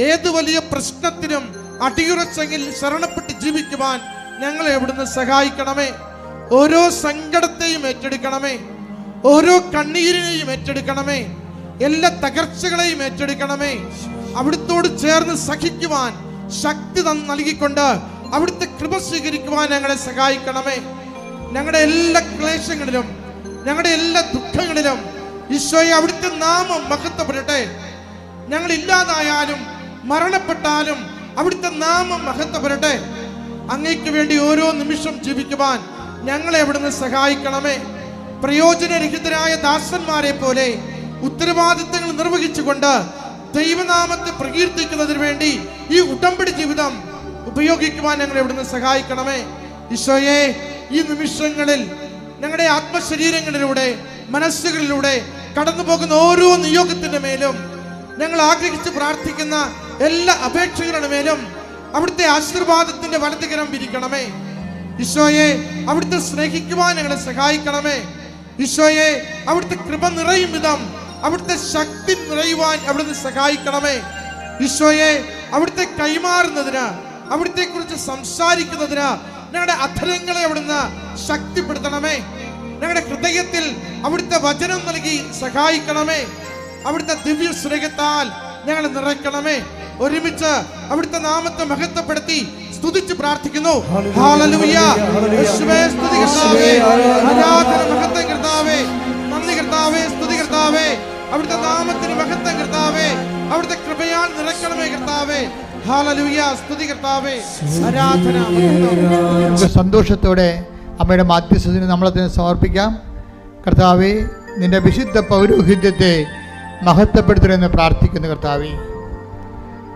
Speaker 3: ഏത് വലിയ പ്രശ്നത്തിനും അടിയുറച്ചെങ്കിൽ ശരണപ്പെട്ട് ജീവിക്കുവാൻ ഞങ്ങളെ അവിടുന്ന് സഹായിക്കണമേ. ഓരോ സങ്കടത്തെയും ഏറ്റെടുക്കണമേ. ഓരോ കണ്ണീരിനെയും ഏറ്റെടുക്കണമേ. എല്ലാ തകർച്ചകളെയും ഏറ്റെടുക്കണമേ. അവിടുത്തോട് ചേർന്ന് സഹിക്കുവാൻ ശക്തി നൽകിക്കൊണ്ട് അവിടുത്തെ കൃപ സ്വീകരിക്കുവാൻ ഞങ്ങളെ സഹായിക്കണമേ. ഞങ്ങളുടെ എല്ലാ ക്ലേശങ്ങളിലും, ഞങ്ങളുടെ എല്ലാ ദുഃഖങ്ങളിലും ഈശോയെ അവിടുത്തെ നാമം മഹത്വപ്പെടട്ടെ. ഞങ്ങൾ ഇല്ലാതായാലും മരണപ്പെട്ടാലും അവിടുത്തെ നാമം മഹത്വപ്പെടട്ടെ. അങ്ങയ്ക്ക് വേണ്ടി ഓരോ നിമിഷം ജീവിക്കുവാൻ ഞങ്ങളെ അവിടുന്ന് സഹായിക്കണമേ. പ്രയോജനരഹിതരായ ദാസന്മാരെ പോലെ ഉത്തരവാദിത്തങ്ങൾ നിർവഹിച്ചുകൊണ്ട് ദൈവനാമത്തെ പ്രകീർത്തിക്കുന്നതിന് വേണ്ടി ഈ ഉടമ്പടി ജീവിതം ഉപയോഗിക്കുവാൻ ഞങ്ങളെ അവിടുന്ന് സഹായിക്കണമേ. ഈശോയെ, ഈ നിമിഷങ്ങളിൽ ഞങ്ങളുടെ ആത്മശരീരങ്ങളിലൂടെ, മനസ്സുകളിലൂടെ കടന്നു പോകുന്ന ഓരോ നിയോഗത്തിന്റെ മേലും, ഞങ്ങൾ ആഗ്രഹിച്ച് പ്രാർത്ഥിക്കുന്ന എല്ലാ അപേക്ഷകളുടെ മേലും അവിടുത്തെ ആശീർവാദത്തിന്റെ വലതുകരം വിരിക്കണമേ. ഈശോയെ, അവിടുത്തെ സ്നേഹിക്കുവാൻ ഞങ്ങളെ സഹായിക്കണമേ. ഈശോയെ, അവിടുത്തെ കൃപ നിറയും വിധം അവിടുത്തെ ശക്തി നിറയുവാൻ അവിടുന്ന് സഹായിക്കണമേ. ഈശോയെ, അവിടുത്തെ കൈമാറുന്നതിന്, അവിടുത്തെ കുറിച്ച് സംസാരിക്കുന്നതിന് ഞങ്ങളുടെ അധരങ്ങളെ അവിടുന്ന് ശക്തിപ്പെടുത്തണമേ. ഞങ്ങളുടെ ഹൃദയത്തിൽ അവിടുത്തെ വചനം നൽകി സഹായിക്കണമേ. അവിടുത്തെ ദിവ്യ സ്നേഹത്താൽ ഞങ്ങളെ നിറയ്ക്കണമേ. ഒരുമിച്ച് അവിടുത്തെ നാമത്തെ മഹത്വപ്പെടുത്തി സ്തുതിച്ച് പ്രാർത്ഥിക്കുന്നു. ഹല്ലേലൂയ. യേശുവേ, സ്തുതി കർത്താവേ, ആരാധന മഹത്വം കർത്താവേ, നന്ദി കർത്താവേ, സ്തുതി കർത്താവേ. അവിടുത്തെ നാമത്തിന് മഹത്വം കർത്താവേ, അവിടുത്തെ കൃപയാൽ നിറയ്ക്കണമേ കർത്താവേ. ഹല്ലേലൂയ. സ്തുതി കർത്താവേ, ആരാധന മഹത്വം.
Speaker 1: സന്തോഷത്തോടെ അമ്മയുടെ മാധ്യസ്ഥത്തിന് നമ്മളതിനെ സമർപ്പിക്കാം. കർത്താവേ, നിന്റെ വിശുദ്ധ പൗരോഹിത്യത്തെ മഹത്വപ്പെടുത്തണമെന്ന് പ്രാർത്ഥിക്കുന്നു കർത്താവേ.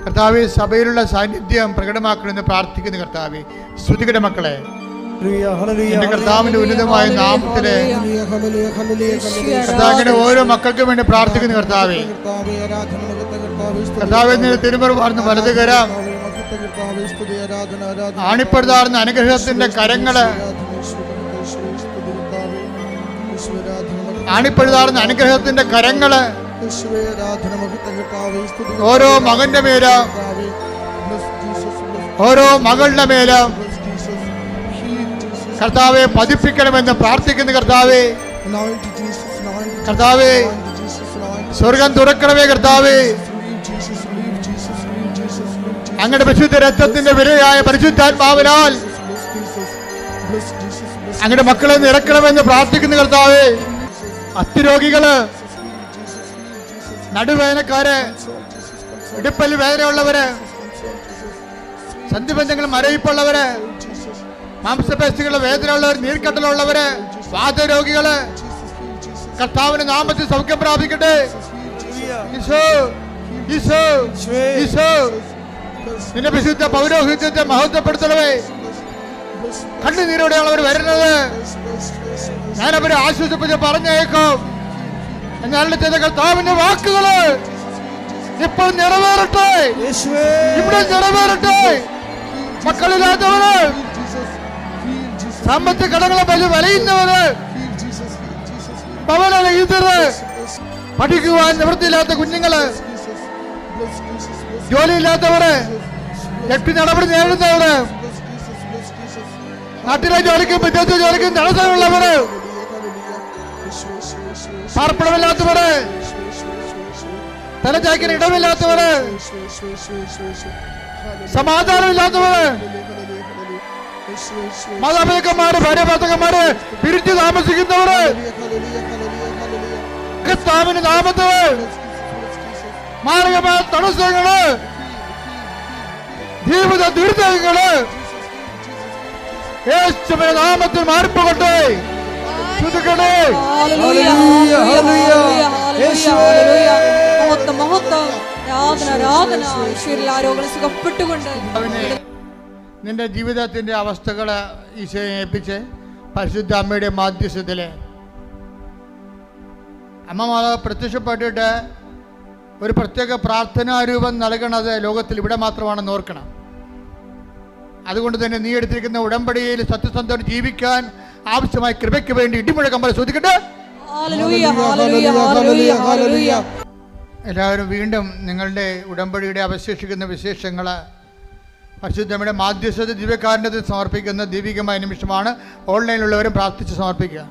Speaker 1: കർത്താവേ, സഭയിലുള്ള സാന്നിധ്യം പ്രകടമാക്കണമെന്ന് പ്രാർത്ഥിക്കുന്നു കർത്താവേ. സ്തുതിയുടെ മക്കളെ, എന്റെ കർത്താവിന്റെ ഉന്നതമായ നാമത്തില് കർത്താവിന്റെ ഓരോ മക്കൾക്കും വേണ്ടി പ്രാർത്ഥിക്കുന്നു കർത്താവേ. കർത്താവേ, നിന്റെ തിരുമുറ വാർന്ന് വലത് കരം, ആണിപ്പെടുത്താറുന്ന അനുഗ്രഹത്തിന്റെ കരങ്ങള്, ആണിപ്പെടുത്താറുന്ന അനുഗ്രഹത്തിന്റെ കരങ്ങള് ഓരോ മകന്റെ മേലും, ഓരോ മകളുടെ മേലും കർത്താവെ പതിപ്പിക്കണമെന്ന് പ്രാർത്ഥിക്കുന്നു കർത്താവേ. കർത്താവേ, സ്വർഗം തുറക്കണമേ കർത്താവേ. അങ്ങയുടെ പരിശുദ്ധ രക്തത്തിന്റെ വിലയായ പരിശുദ്ധാത്മാവിനാൽ അങ്ങയുടെ മക്കളെ നിറക്കണമെന്ന് പ്രാർത്ഥിക്കുന്നു കർത്താവേ. അസ്ഥിരോഗികള്, നടുവേദനക്കാര്, ഇടുപ്പൽ വേദനയുള്ളവര്, സന്ധിബന്ധങ്ങൾ മരവിപ്പുള്ളവര്, മാംസപേശികളുടെ വേദനയുള്ളവർ, നീർക്കെട്ടലുള്ളവര്, വാതരോഗികള് കർത്താവിന്റെ നാമത്തിൽ സൗഖ്യം പ്രാപിക്കട്ടെ. ഈശോ, ഈശോ, ഈശോ, നിന്റെ വിശുദ്ധ പൗരോഹിത്യത്തെ മഹത്വപ്പെടുത്തണമേ. കണ്ണുനീരോടെയുള്ളവർ വരുന്നത് ഞാനവരെ ആശ്വസിപ്പിച്ച് പറഞ്ഞേക്കും. എന്നാൽ ചെയ്ത കർത്താവിന്റെ വാക്കുകള് ഇപ്പോൾ നിറവേറട്ടെ, ഇവിടെ നിറവേറട്ടെ. മക്കളില്ലാത്തവര്, സാമ്പത്തിക കടങ്ങളെ വലയുന്നവര്, ഭവനരഹിതര്, പഠിക്കുവാൻ നിവൃത്തിയില്ലാത്ത കുഞ്ഞുങ്ങള്, ജോലിയില്ലാത്തവര്, ജപ്തി നടപടി നേരിടുന്നവര്, നാട്ടിലെ ജോലിക്കും വിദേശ ജോലിക്കും തടസ്സമുള്ളവര്, പാർപ്പിടമില്ലാത്തവര്, തലചായ്ക്കാൻ ഇടമില്ലാത്തവര്, സമാധാനമില്ലാത്തവര്, മാതാപിതാക്കന്മാര്, ഭാര്യ ഭർത്താക്കന്മാര് പിരിച്ചു താമസിക്കുന്നവര്, കർത്താവിന്റെ നാമത്തില് മാരകമായ തടസ്സങ്ങള്, ജീവിത ദുരിതങ്ങള് യേശുവിന്റെ നാമത്തിൽ മാറിപ്പോകട്ടെ. ശ്രുതിക്കട്ടെ. നിന്റെ ജീവിതത്തിന്റെ അവസ്ഥകളെ ഈശോയെ ഏൽപ്പിച്ച് പരിശുദ്ധ അമ്മയുടെ മാധ്യസ്ഥത്തില് അമ്മ മാതാവ് പ്രത്യക്ഷപ്പെട്ടിട്ട് ഒരു പ്രത്യേക പ്രാർത്ഥനാരൂപം നൽകണത് ലോകത്തിൽ ഇവിടെ മാത്രമാണെന്ന് ഓർക്കണം. അതുകൊണ്ട് തന്നെ നീ എടുത്തിരിക്കുന്ന ഉടമ്പടിയിൽ സത്യസന്ധം ജീവിക്കാൻ ആവശ്യമായ കൃപയ്ക്ക് വേണ്ടി ഇടിമുഴക്കം പോലെ ശ്രദ്ധിക്കട്ടെ. എല്ലാവരും വീണ്ടും നിങ്ങളുടെ ഉടമ്പടിയുടെ അവശേഷിക്കുന്ന വിശേഷങ്ങൾ പരിശുദ്ധമ്മയുടെ മാധ്യസ്ഥത ദിവ്യകാരുണ്യത്തിൽ സമർപ്പിക്കുന്ന ദൈവികമായ നിമിഷമാണ്. ഓൺലൈനിലുള്ളവരും പ്രാർത്ഥിച്ച് സമർപ്പിക്കുക.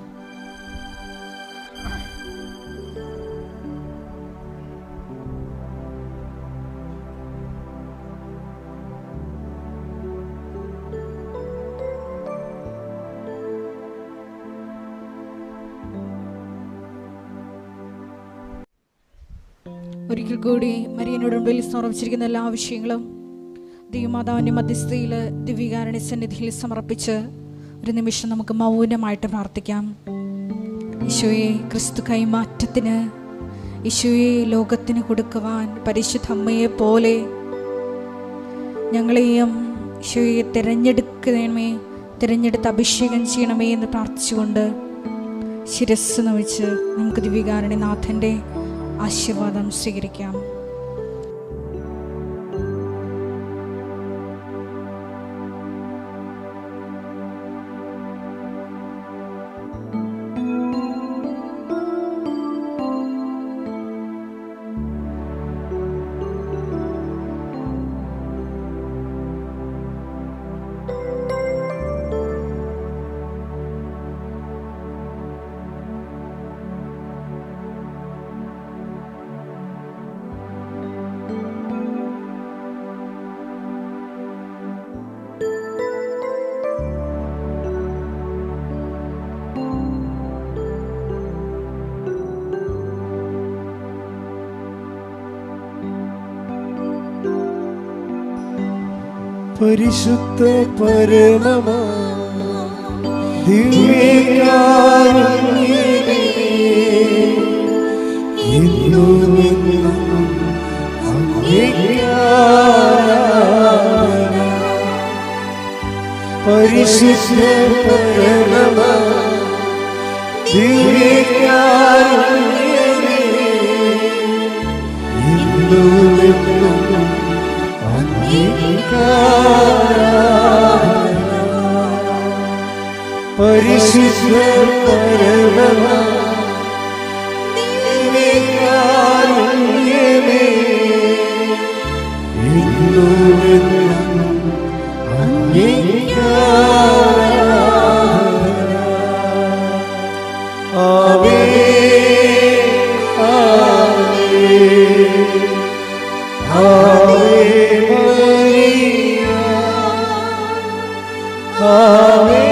Speaker 2: ഒരിക്കൽ കൂടി മരിയനോട് മുമ്പിൽ സമർപ്പിച്ചിരിക്കുന്ന എല്ലാ വിഷയങ്ങളും ദൈവമാതാവിൻ്റെ മധ്യസ്ഥയിൽ ദിവ്യകാരുണ്യ സന്നിധിയിൽ സമർപ്പിച്ച് ഒരു നിമിഷം നമുക്ക് മൗനമായിട്ട് പ്രാർത്ഥിക്കാം. ഈശോയെ, ക്രിസ്തു കൈമാറ്റത്തിന്, ഈശോയെ ലോകത്തിന് കൊടുക്കുവാൻ പരിശുദ്ധ അമ്മയെ പോലെ ഞങ്ങളെയും ഈശോയെ തിരഞ്ഞെടുക്കണമേ, തിരഞ്ഞെടുത്ത് അഭിഷേകം ചെയ്യണമേ എന്ന് പ്രാർത്ഥിച്ചുകൊണ്ട് ശിരസ്സ് നമിച്ച് നമുക്ക് ദിവ്യകാരുണ്യനാഥൻ്റെ ആശീർവാദം സ്വീകരിക്കാം.
Speaker 4: പരിശുദ്ധ പരമമാ ദിവ്യകാരുണ്യമേ, എന്നുമെന്നും അങ്ങേക്ക് ആരാധന. പരിശുദ്ധ പരമമാ ദിവ്യകാരുണ്യമേ, എന്നുമെന്നും പരിശുദ്ധ പരമമാ ദിവ്യകാരുണ്യമേ, എന്നുമെന്നും അങ്ങേക്ക് ആരാധന. ആവേ ആവേ ആവേ മരിയ, ആവേ